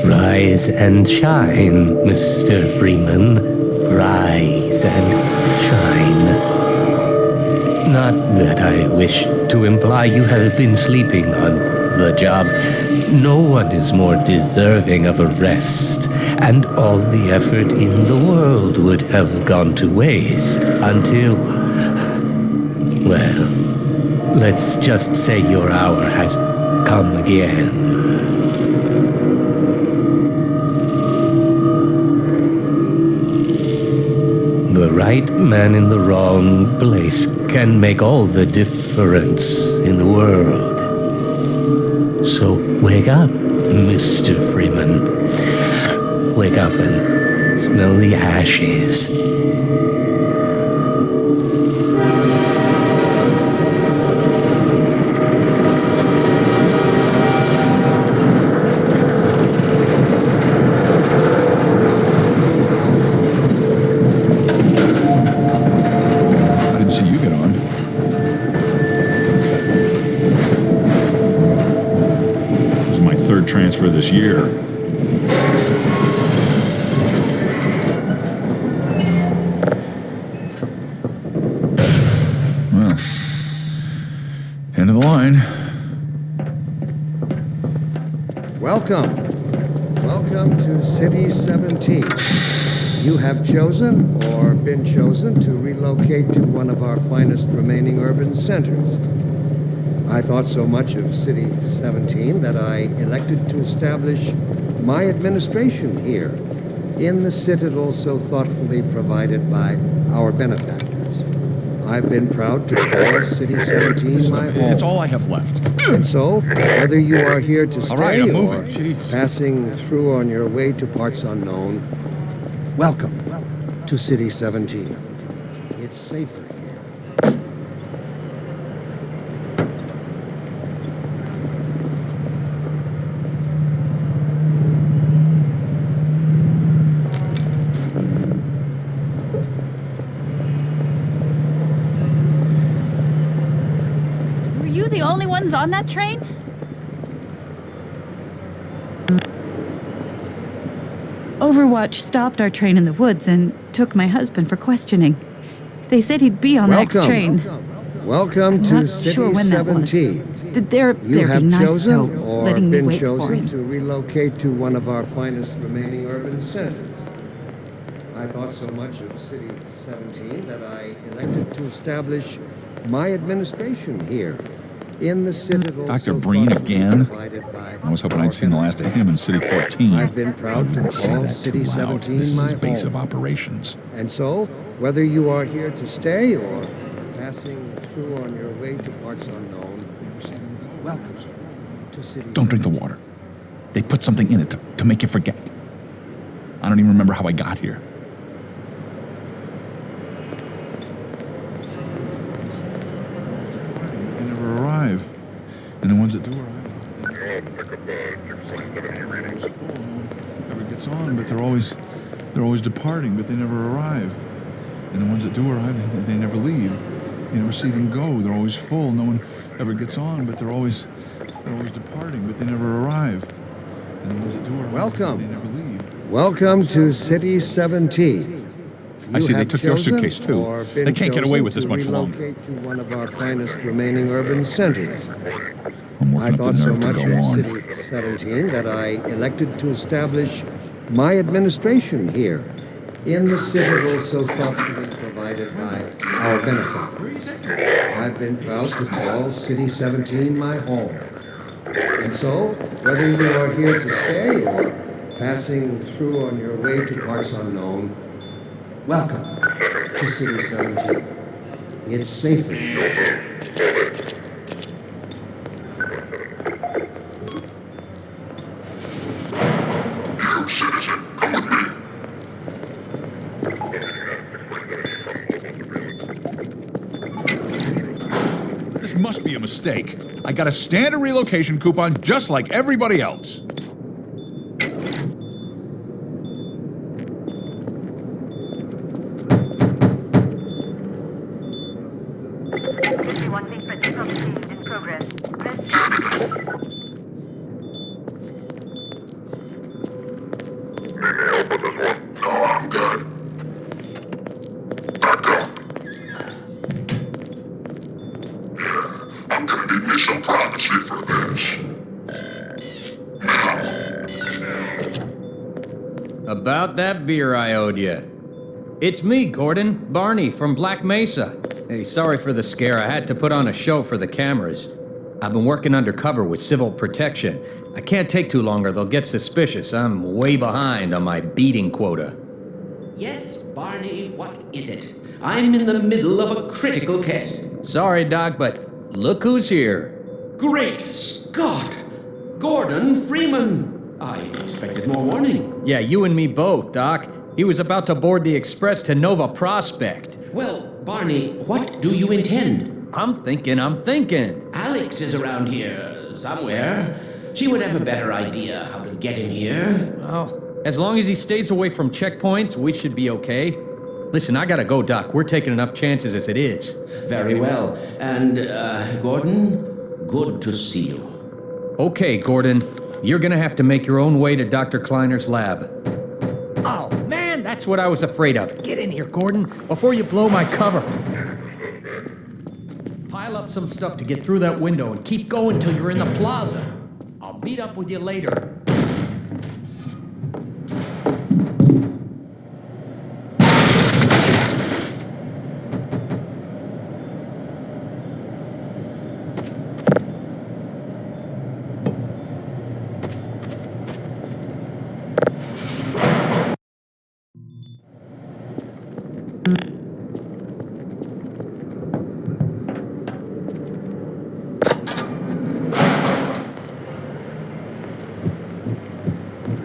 Rise and shine, Mr. Freeman. Rise and shine. Not that I wish to imply you have been sleeping on the job. No one is more deserving of a rest, and all the effort in the world would have gone to waste until... well, let's just say your hour has come again. The right man in the wrong place can make all the difference in the world. So wake up, Mr. Freeman. Wake up and smell the ashes. Transfer this year. Well, end of the line. Welcome. Welcome to City 17. You have chosen or been chosen to relocate to one of our finest remaining urban centers. I thought so much of City 17 that I elected to establish my administration here, in the citadel so thoughtfully provided by our benefactors. I've been proud to call City 17 my home. It's all I have left. And so, whether you are here to stay right, I'm or moving. Jeez. passing through on your way to parts unknown, welcome to City 17. It's safer here. The only ones on that train? Overwatch stopped our train in the woods and took my husband for questioning. They said he'd be on the next train. Welcome to City sure when 17. Did there You have be nice chosen though, or letting me been wait for chosen him? to relocate to one of our finest remaining urban centers. I thought so much of City 17 that I elected to establish my administration here, in the Citadel. Dr. so Breen thoughtfully again? provided by I was hoping our I'd seen the last of him in City 14. I've been proud to Don't say call that City too loud. 17 This is my his base home. of operations. And so, whether you are here to stay or passing through on your way to parts unknown, welcome to City Don't drink the water. They put something in it to make you forget. I don't even remember how I got here. They never arrive. And the ones that do arrive, never gets on, but they're always departing, but they never arrive. And the ones that do arrive, they never leave. You never see them go. They're always full. No one ever gets on, but they're always departing, but they never arrive. And the ones that do arrive, Welcome. they never leave. Welcome to City 17. I see You they have took your chosen suitcase, too. or been They can't get away chosen with this to much longer. relocate to one of our finest remaining urban centers. I'm I working up the thought so nerve to much go of on. City 17 that I elected to establish my administration here in the Citadel so thoughtfully provided by our benefactors. I've been proud to call City 17 my home. And so, whether you are here to stay or passing through on your way to parts unknown, welcome to City 17. It's safer. This must be a mistake. I got a standard relocation coupon just like everybody else. Watching for signal change in progress. Rest. I'm gonna need me some privacy for this. About that beer I owed you. It's me, Gordon, Barney from Black Mesa. Hey, sorry for the scare. I had to put on a show for the cameras. I've been working undercover with civil protection. I can't take too long or they'll get suspicious. I'm way behind on my beating quota. Yes, Barney, what is it? I'm in the middle of a critical test. Sorry, Doc, but look who's here. Great Scott! Gordon Freeman! I expected more warning. Yeah, you and me both, Doc. He was about to board the express to Nova Prospect. Well, Barney, what do you intend? I'm thinking. Alex is around here somewhere. She would have a better idea how to get him here. Well, as long as he stays away from checkpoints, we should be okay. Listen, I gotta go, Doc. We're taking enough chances as it is. Very well. And, Gordon, good to see you. Okay, Gordon. You're gonna have to make your own way to Dr. Kleiner's lab. Oh, man, that's what I was afraid of. Get in here, Gordon, before you blow my cover. Pile up some stuff to get through that window and keep going till you're in the plaza. I'll meet up with you later.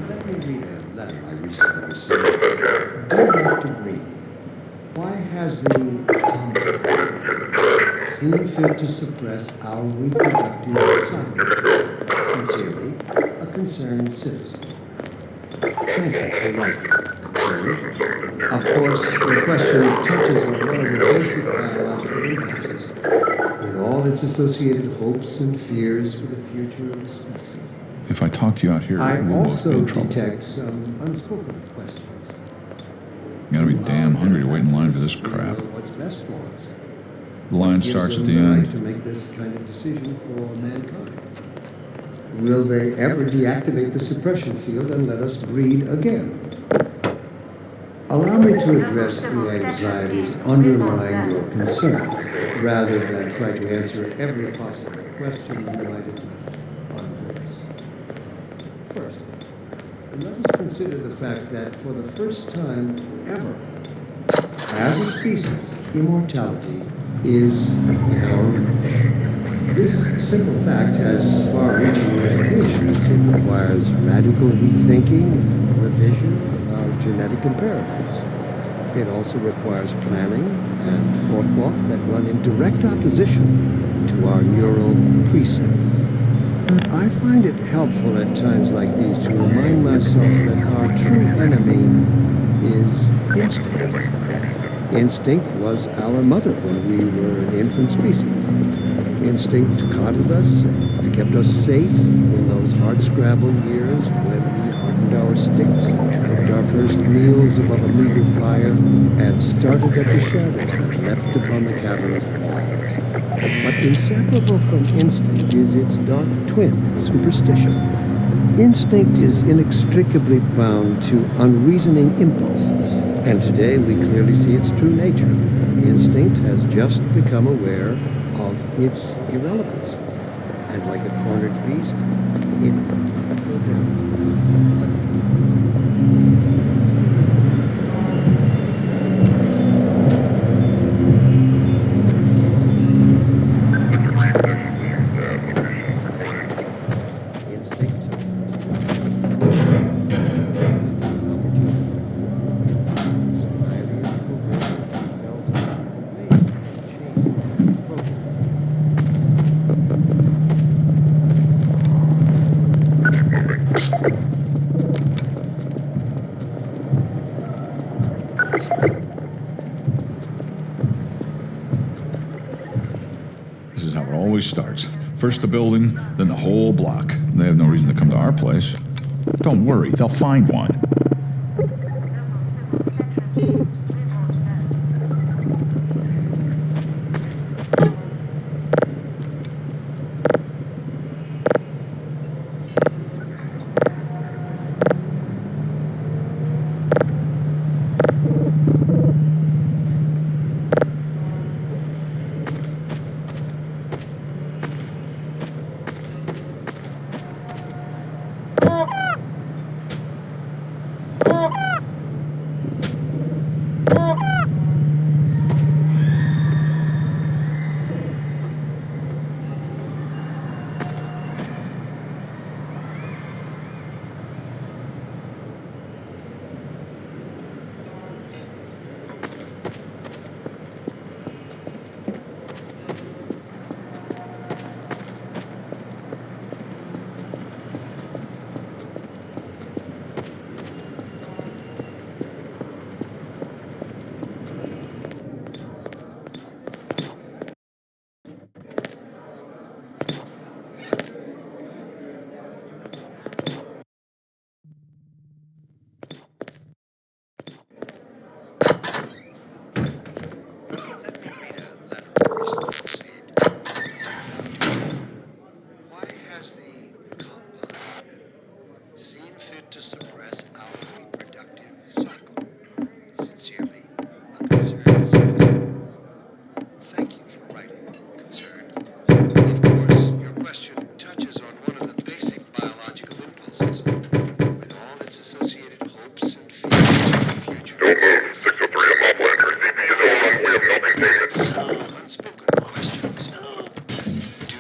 Let me read a letter I recently received. Dear Dr. Breen, why has the Commonwealth seen fit to suppress our reproductive cycle? Sincerely, a concerned citizen. Thank you for writing, concern. Of course, your question touches on one of the basic biological impulses, with all its associated hopes and fears for the future of the species. If I talk to you out here, I we'll both be also in trouble. detect some unspoken questions. You gotta be damn hungry to wait in line for this We crap. know what's best for us. The line Gives starts at them the right end. to make this kind of decision for mankind. Will they ever deactivate the suppression field and let us breed again? Allow me to address the anxieties underlying your concerns, rather than try to answer every possible question you might have left unaddressed. First, let us consider the fact that for the first time ever, as a species, immortality is in our reach. This simple fact has far-reaching implications. It requires radical rethinking and revision of our genetic imperatives. It also requires planning and forethought that run in direct opposition to our neural presets. I find it helpful at times like these to remind myself that our true enemy is instinct. Instinct was our mother when we were an infant species. Instinct coddled us and kept us safe in those hardscrabble years when we hardened our sticks and cooked our first meals above a meager fire and started at the shadows that leapt upon the cavern's walls. But inseparable from instinct is its dark twin, superstition. Instinct is inextricably bound to unreasoning impulses, and today we clearly see its true nature. Instinct has just become aware of its irrelevance, and like a cornered beast, it This is how it always starts. First the building, then the whole block. They have no reason to come to our place. Don't worry, they'll find one.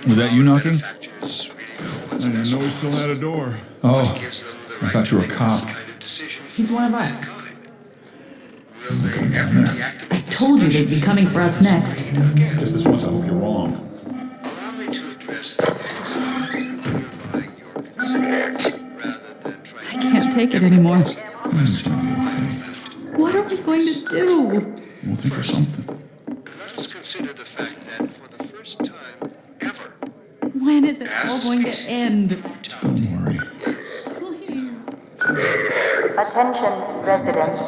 Was that you knocking? I didn't know we still had a door. Oh, I thought you were a cop. He's one of us. I told you they'd be coming for us next. Just this once, I hope you're wrong. Allow me to address the anxieties underlying your concerns, rather than try I can't take it anymore. It's gonna be okay. What are we going to do? We'll think of something. Let us consider the fact that for the first time ever, When is it all going to end? Don't worry. Please. Attention, residents.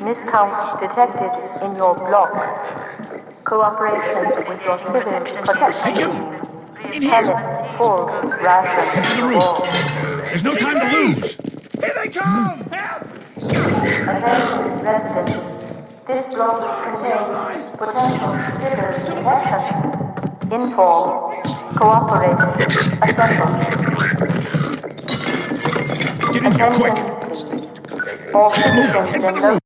Miscount detected in your block. Cooperation with your civil protection team. Tenant full ration. Get to the roof. There's no time to lose. Attention, attention residents. This block contains potential serious infections. Inform. Cooperate. Assemble. Get in here, quick! All citizens in local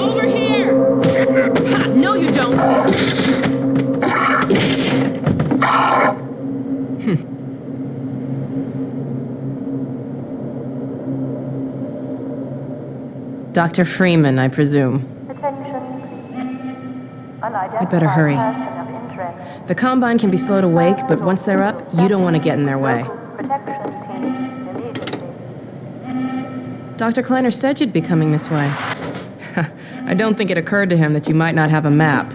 Over here! Ha, no, you don't! Dr. Freeman, I presume. I better hurry. The Combine can be slow to wake, but once they're up, you don't want to get in their way. Dr. Kleiner said you'd be coming this way. I don't think it occurred to him that you might not have a map.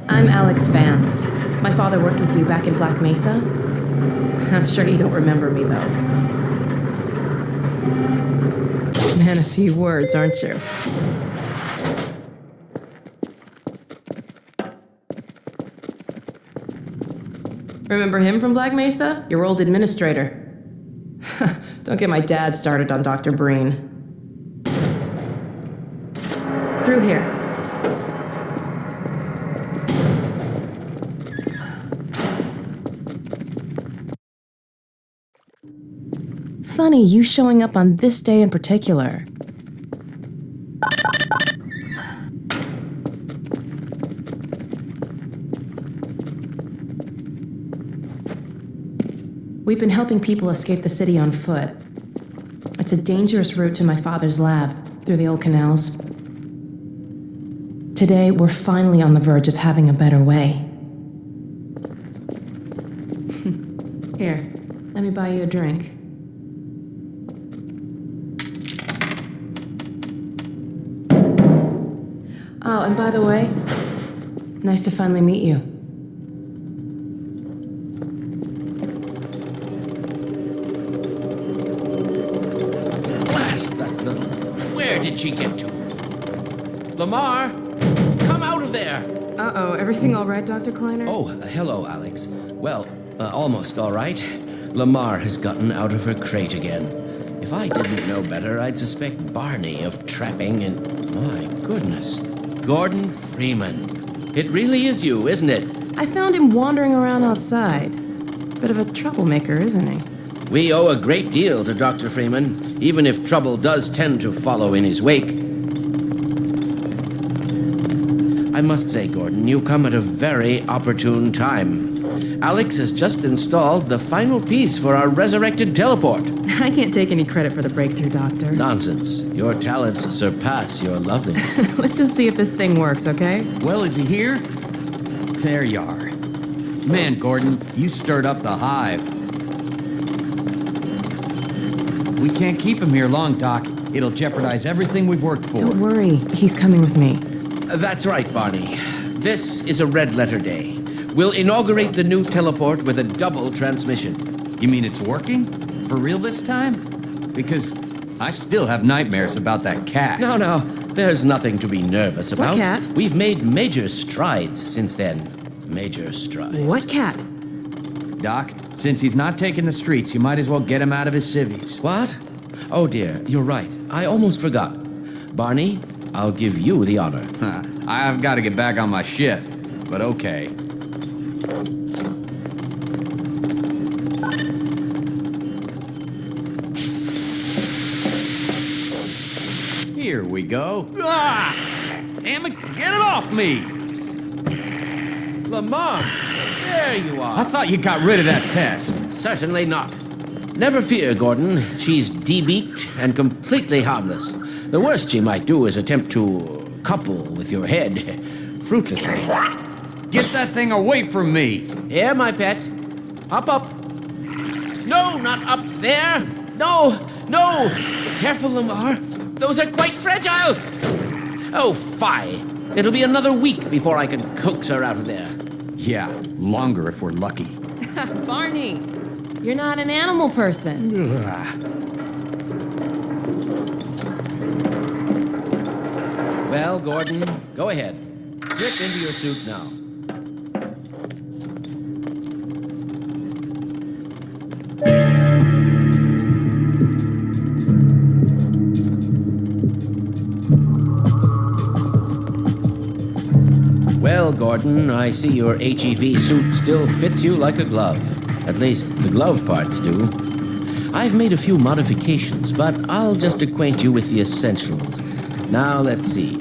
I'm Alex Vance. My father worked with you back in Black Mesa. I'm sure you don't remember me, though. Man, a few words, aren't you? Remember him from Black Mesa? Your old administrator. Don't get my dad started on Dr. Breen. Through here. Funny, you showing up on this day in particular. We've been helping people escape the city on foot. It's a dangerous route to my father's lab, through the old canals. Today, we're finally on the verge of having a better way. Here, let me buy you a drink. Oh, and by the way, nice to finally meet you. Blast that little... Where did she get to? Lamar! Come out of there! Uh-oh, everything all right, Dr. Kleiner? Oh, hello, Alex. Well, almost all right. Lamar has gotten out of her crate again. If I didn't know better, I'd suspect Barney of trapping and... My goodness. Gordon Freeman. It really is you, isn't it? I found him wandering around outside. Bit of a troublemaker, isn't he? We owe a great deal to Dr. Freeman, even if trouble does tend to follow in his wake. I must say, Gordon, you come at a very opportune time. Alex has just installed the final piece for our resurrected teleport. I can't take any credit for the breakthrough, Doctor. Nonsense. Your talents surpass your loveliness. Let's just see if this thing works, okay? Well, is he here? There you are. Man, Gordon, you stirred up the hive. We can't keep him here long, Doc. It'll jeopardize everything we've worked for. Don't worry. He's coming with me. That's right, Barney. This is a red letter day. We'll inaugurate the new teleport with a double transmission. You mean it's working? For real this time? Because I still have nightmares about that cat. No, there's nothing to be nervous about. What cat? We've made major strides since then. Major strides. What cat? Doc, since he's not taking the streets, you might as well get him out of his civvies. What? Oh dear, you're right. I almost forgot. Barney, I'll give you the honor. I've got to get back on my shift, but okay. Here we go. Ah! Damn it, get it off me! Lamar, there you are. I thought you got rid of that pest. Certainly not. Never fear, Gordon. She's debeaked and completely harmless. The worst she might do is attempt to couple with your head, fruitlessly. Get that thing away from me! Here, my pet. Up. No, not up there. No. Careful, Lamar. Those are quite fragile. Oh, fie. It'll be another week before I can coax her out of there. Yeah, longer if we're lucky. Barney, you're not an animal person. Well, Gordon, go ahead. Slip into your suit now. Well, Gordon, I see your HEV suit still fits you like a glove. At least, the glove parts do. I've made a few modifications, but I'll just acquaint you with the essentials. Now, let's see.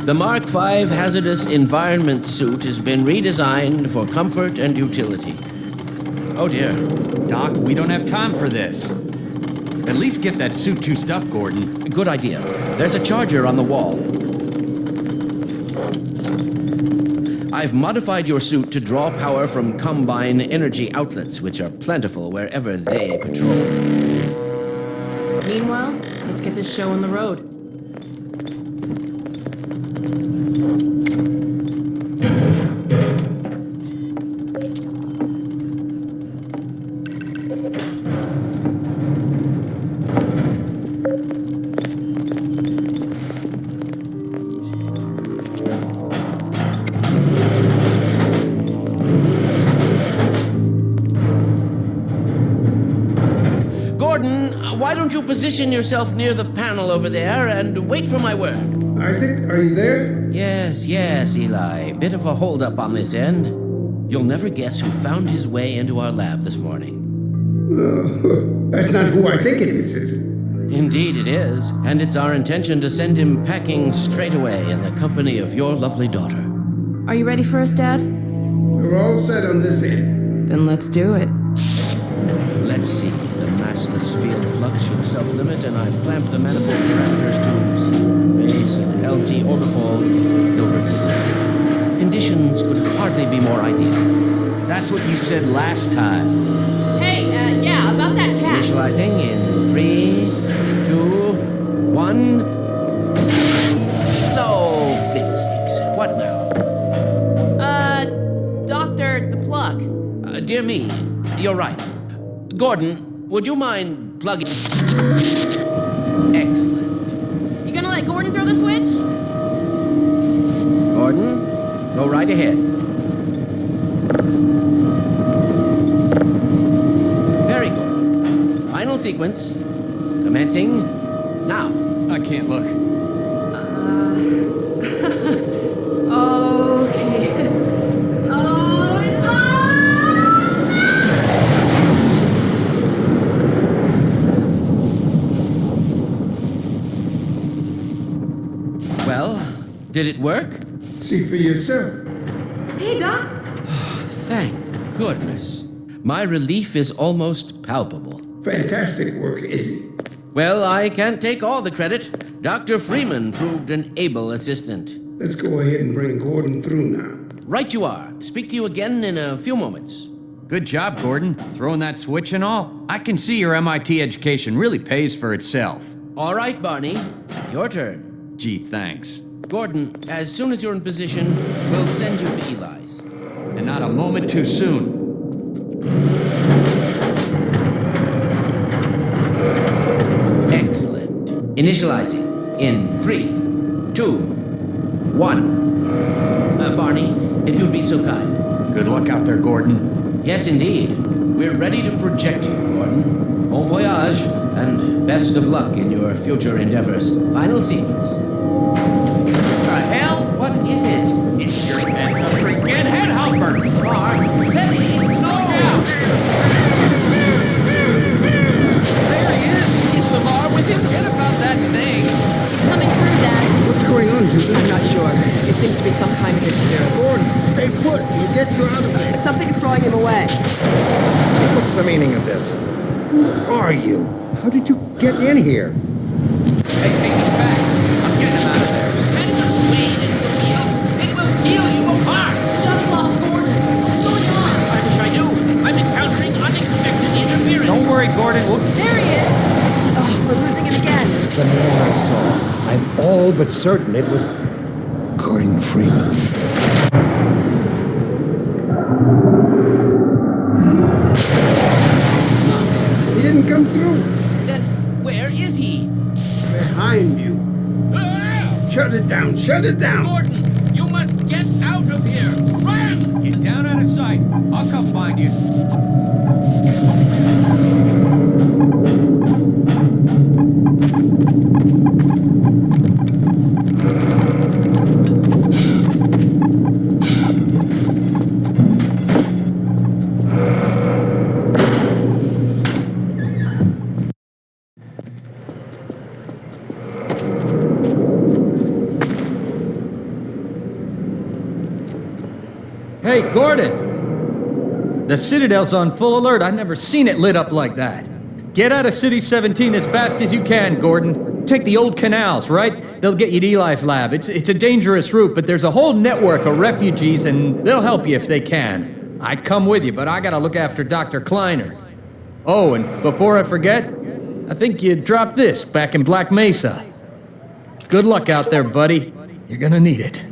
The Mark V Hazardous Environment suit has been redesigned for comfort and utility. Oh, dear. Doc, we don't have time for this. At least get that suit juiced up, Gordon. Good idea. There's a charger on the wall. I've modified your suit to draw power from Combine energy outlets, which are plentiful wherever they patrol. Meanwhile, let's get this show on the road. Why don't you position yourself near the panel over there and wait for my word? Isaac, are you there? Yes, Eli. Bit of a holdup on this end. You'll never guess who found his way into our lab this morning. That's not who I think it is it? Indeed it is, and it's our intention to send him packing straight away in the company of your lovely daughter. Are you ready for us, Dad? We're all set on this end. Then let's do it. Let's see. The massless field flux should self-limit, and I've clamped the manifold parameters to base and LT orbifol Hilbert inclusive. Conditions could hardly be more ideal. That's what you said last time. Hey, yeah, about that cat. Initializing in 3, 2, 1. No fiddlesticks. What now? Doctor, the plug. Dear me, you're right. Gordon, would you mind plugging? Excellent. You gonna let Gordon throw the switch? Gordon, go right ahead. Very good. Final sequence. Commencing now. I can't look. Okay. Well, did it work? See for yourself. Hey, Doc. Thank goodness. My relief is almost palpable. Fantastic work, Izzy. Well, I can't take all the credit. Dr. Freeman proved an able assistant. Let's go ahead and bring Gordon through now. Right you are. Speak to you again in a few moments. Good job, Gordon. Throwing that switch and all. I can see your MIT education really pays for itself. All right, Barney. Your turn. Gee, thanks. Gordon, as soon as you're in position, we'll send you to Eli's. And not a moment too soon. Excellent. Initializing in 3, 2, 1. Barney, if you'd be so kind. Good luck out there, Gordon. Yes, indeed. We're ready to project you, Gordon. Bon voyage, and best of luck in your future endeavors. Final sequence. The hell? What is it? It's your head, the freaking head helper! Mark, ready? Look out! There he is! It's the It seems to be some kind of interference. Gordon, stay put. We'll get you out of there. Something is drawing him away. What's the meaning of this? Who are you? How did you get in here? Hey, take this back. I'm getting him out of there. It will kill you apart! Just lost Gordon. What's going on? I wish I knew. I'm encountering unexpected interference. Don't worry, Gordon. There he is! Oh, we're losing him again. The man I saw. I'm all but certain it was Gordon Freeman. He didn't come through. Then where is he? Behind you. Shut it down. Shut it down. Gordon, you must get out of here. Run! Get down out of sight. I'll come find you. Hey, Gordon! The Citadel's on full alert. I've never seen it lit up like that. Get out of City 17 as fast as you can, Gordon. Take the old canals, right? They'll get you to Eli's lab. It's a dangerous route, but there's a whole network of refugees, and they'll help you if they can. I'd come with you, but I gotta look after Dr. Kleiner. Oh, and before I forget, I think you dropped this back in Black Mesa. Good luck out there, buddy. You're gonna need it.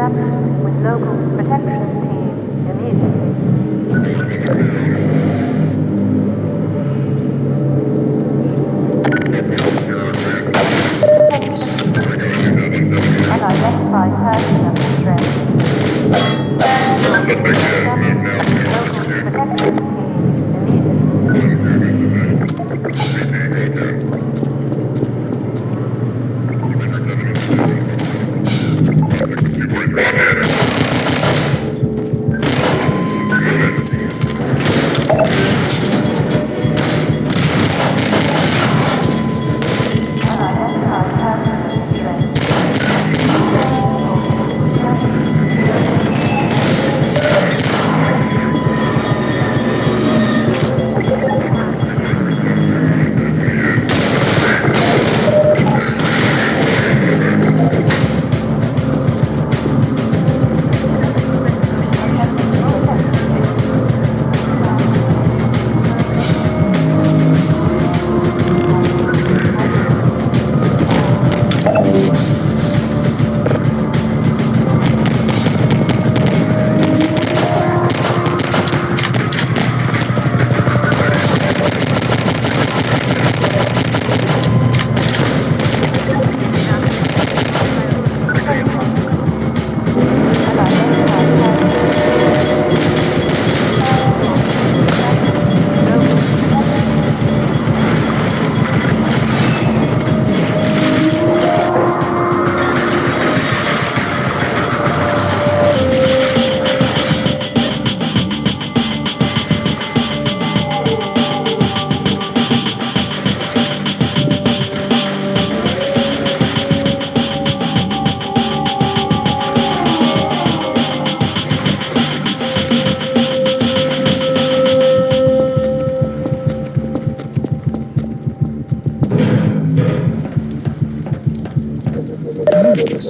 contact with local protection team immediately. Unidentified person of distress. Local protection team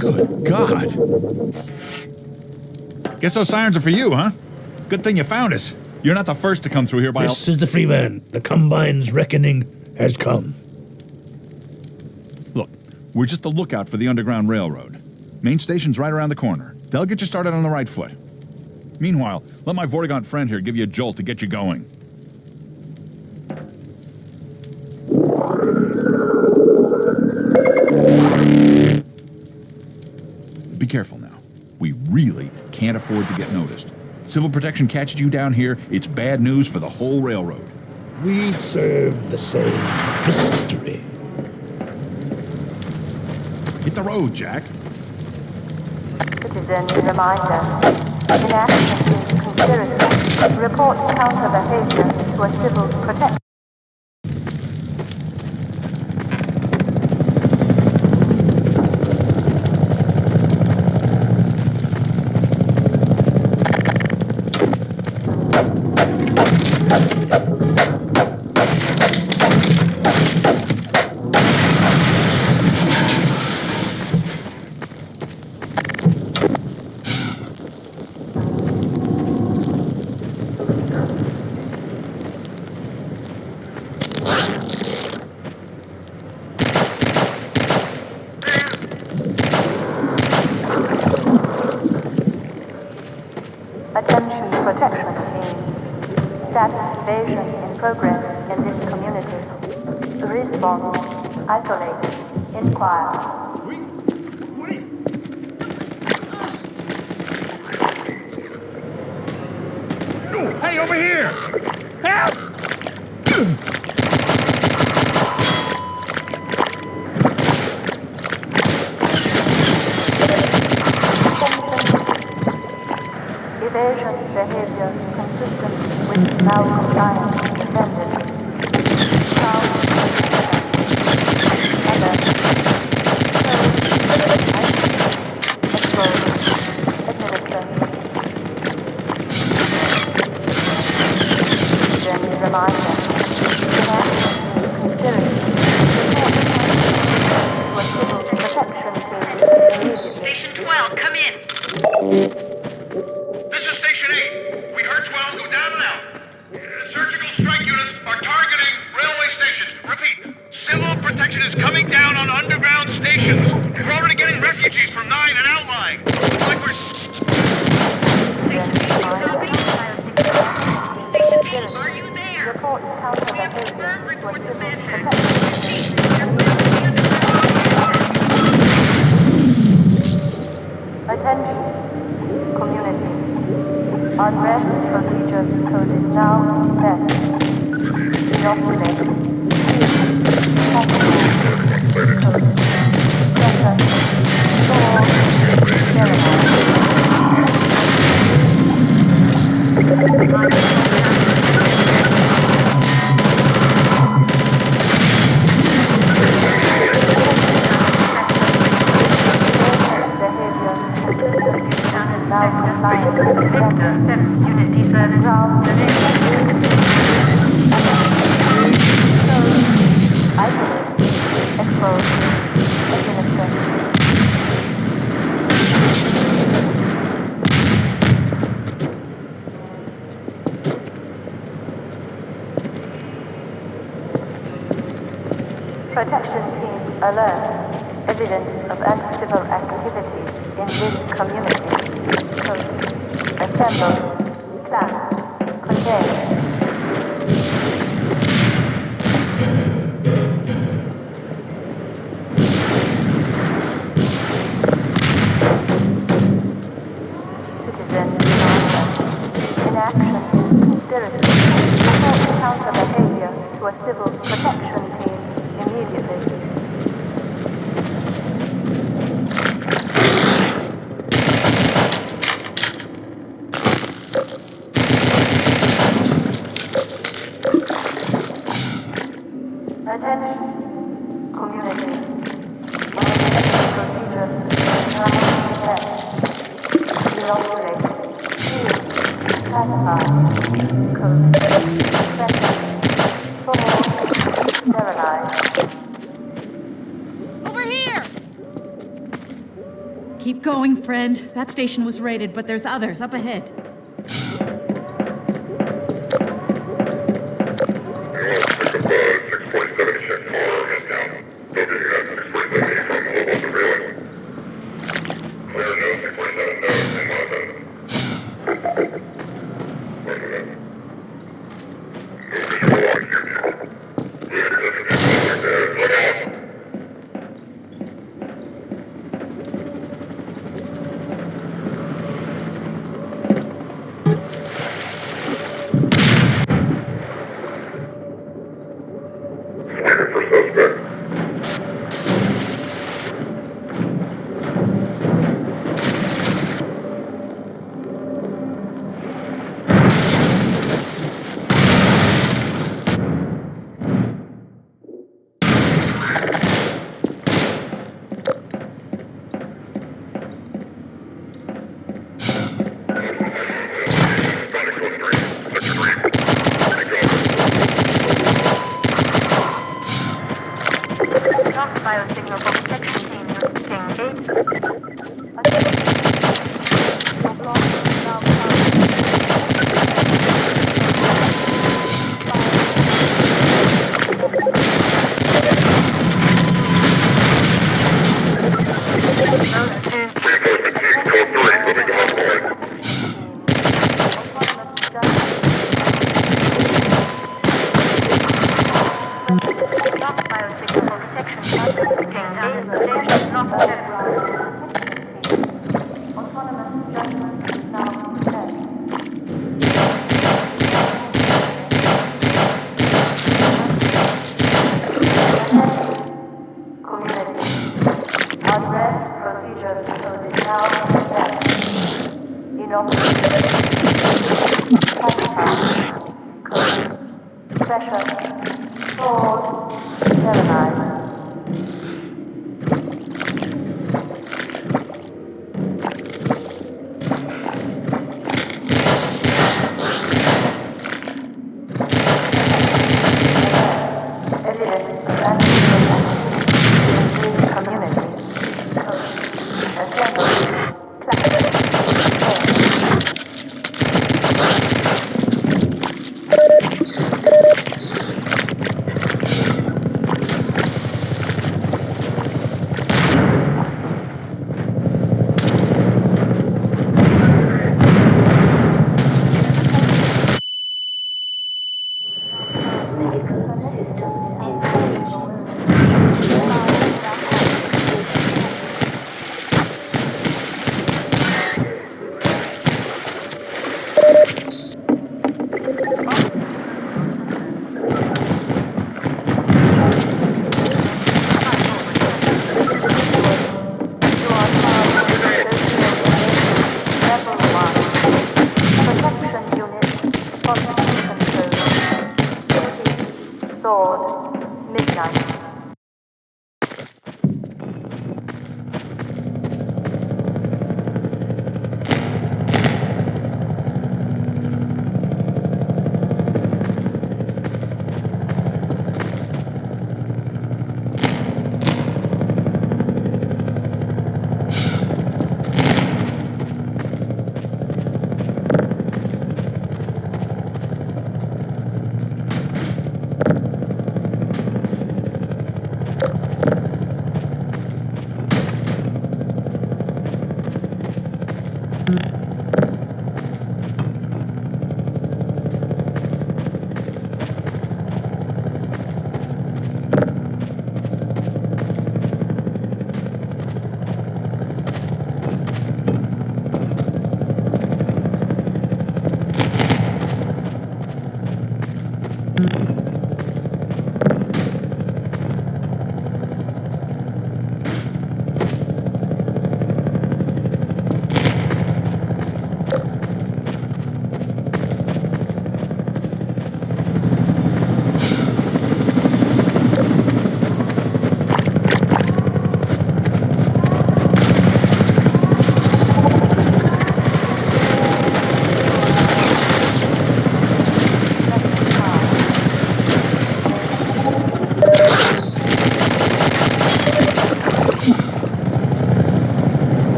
Good God. Guess those sirens are for you, huh? Good thing you found us. You're not the first to come through here by... This is the Freeman. The Combine's reckoning has come. Look, we're just a lookout for the Underground Railroad. Main station's right around the corner. They'll get you started on the right foot. Meanwhile, let my Vortigaunt friend here give you a jolt to get you going. Be careful now. We really can't afford to get noticed. Civil protection catches you down here, it's bad news for the whole railroad. We serve the same mystery. Hit the road, Jack. Citizen reminder. In action is conspiracy. Report counter behavior to a civil protection. Attention protection team. Status evasion in progress in this community. Response isolated. Inquire. Hey, over here! Help! Evasion behavior consistent with non-compliance defended. Station 12, come in. This is Station 8. We heard 12 go down and out. Surgical strike units are targeting railway stations. Repeat, civil protection is coming down on underground stations. We're already getting refugees from 9 and outlying. Looks like we're behavior to a civil protection. Attention, community. Unrest procedures code is now set. Inoculate. Protection team alert. Evidence of uncivil activities in this community. Code. Assemble. Class. Contain. Citizen Commander. Inaction. Conspiracy. Report counter behavior to a civil protection team immediately. Attention, community. Procedures now set. Inoculate. Classify. Code. Special. Sterilize. Over here! Keep going, friend. That station was raided, but there's others up ahead. Biosignal protection team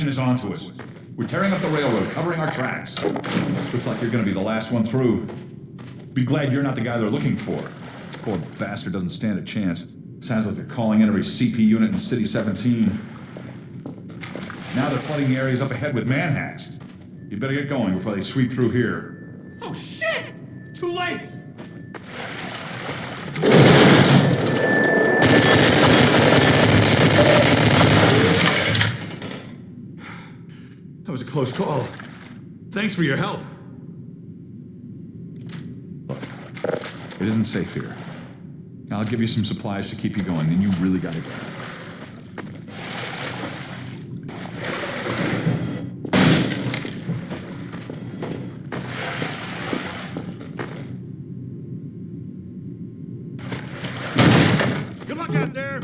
Is onto us. We're tearing up the railroad, covering our tracks. Looks like you're gonna be the last one through. Be glad you're not the guy they're looking for. Poor bastard doesn't stand a chance. Sounds like they're calling in every CP unit in City 17. Now they're flooding the areas up ahead with manhacks. You better get going before they sweep through here. Oh shit! Too late! close call. Thanks for your help. Look, it isn't safe here. I'll give you some supplies to keep you going, and you really gotta go. Good luck out there!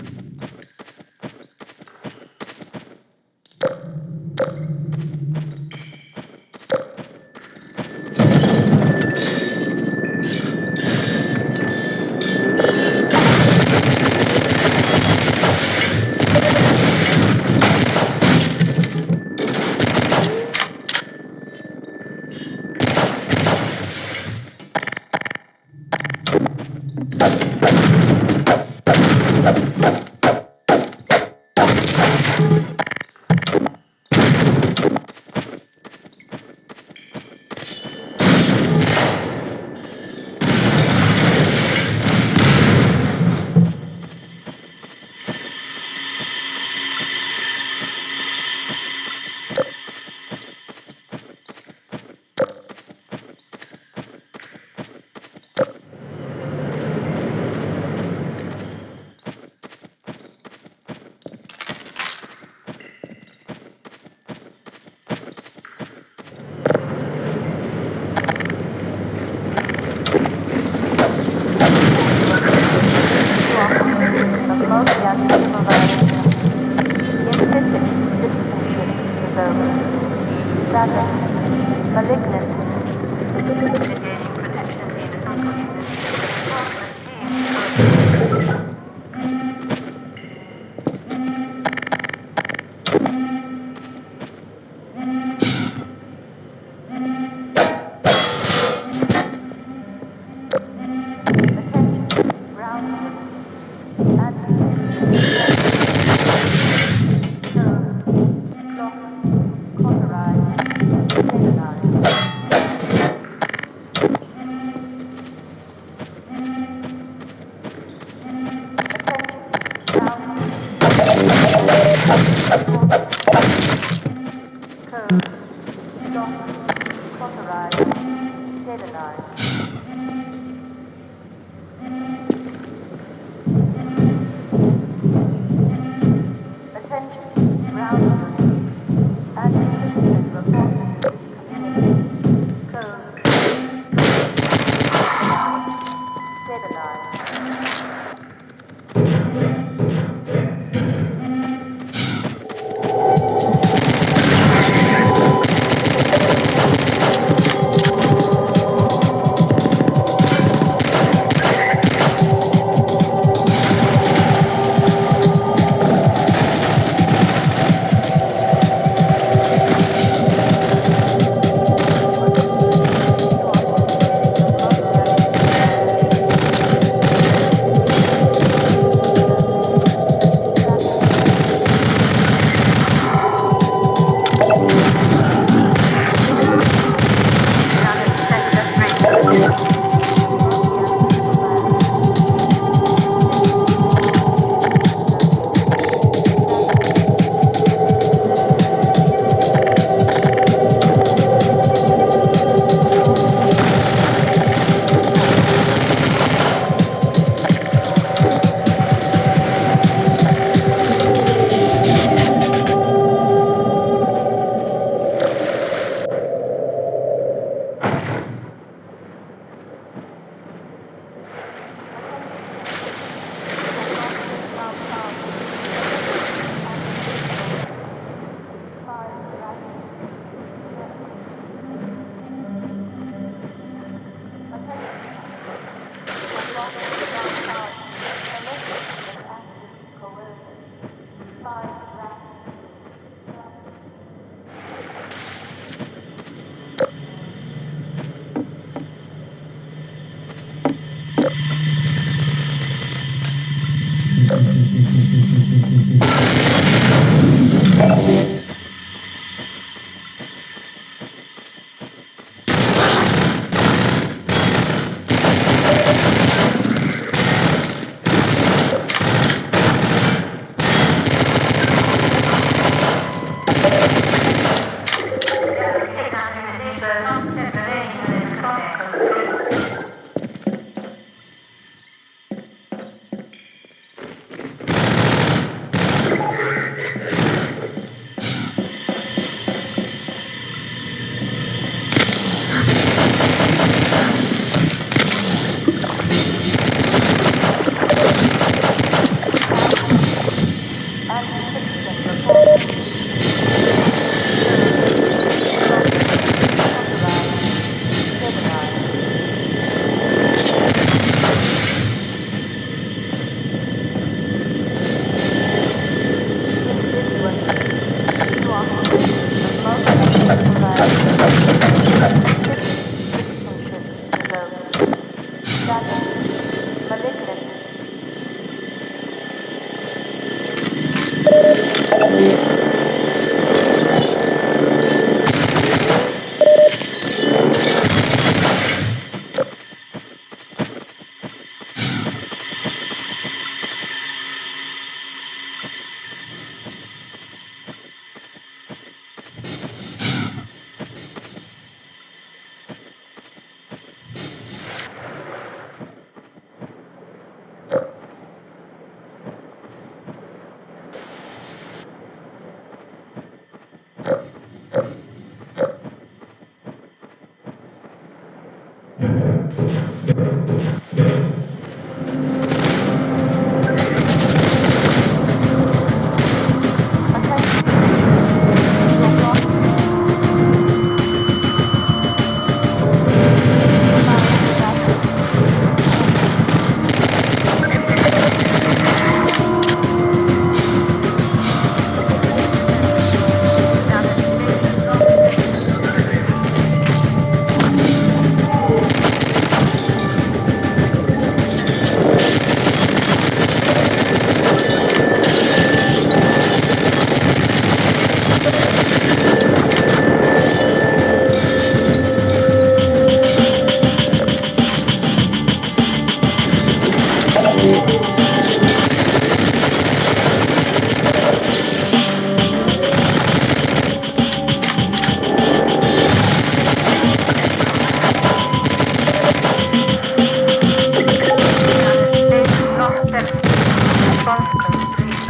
Response code, please.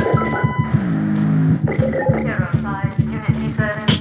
05, Unity service.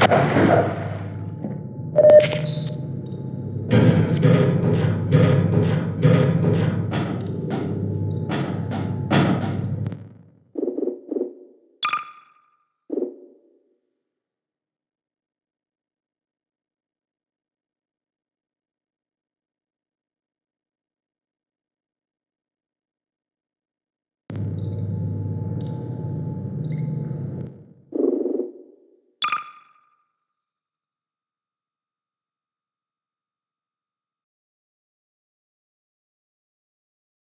Thank you.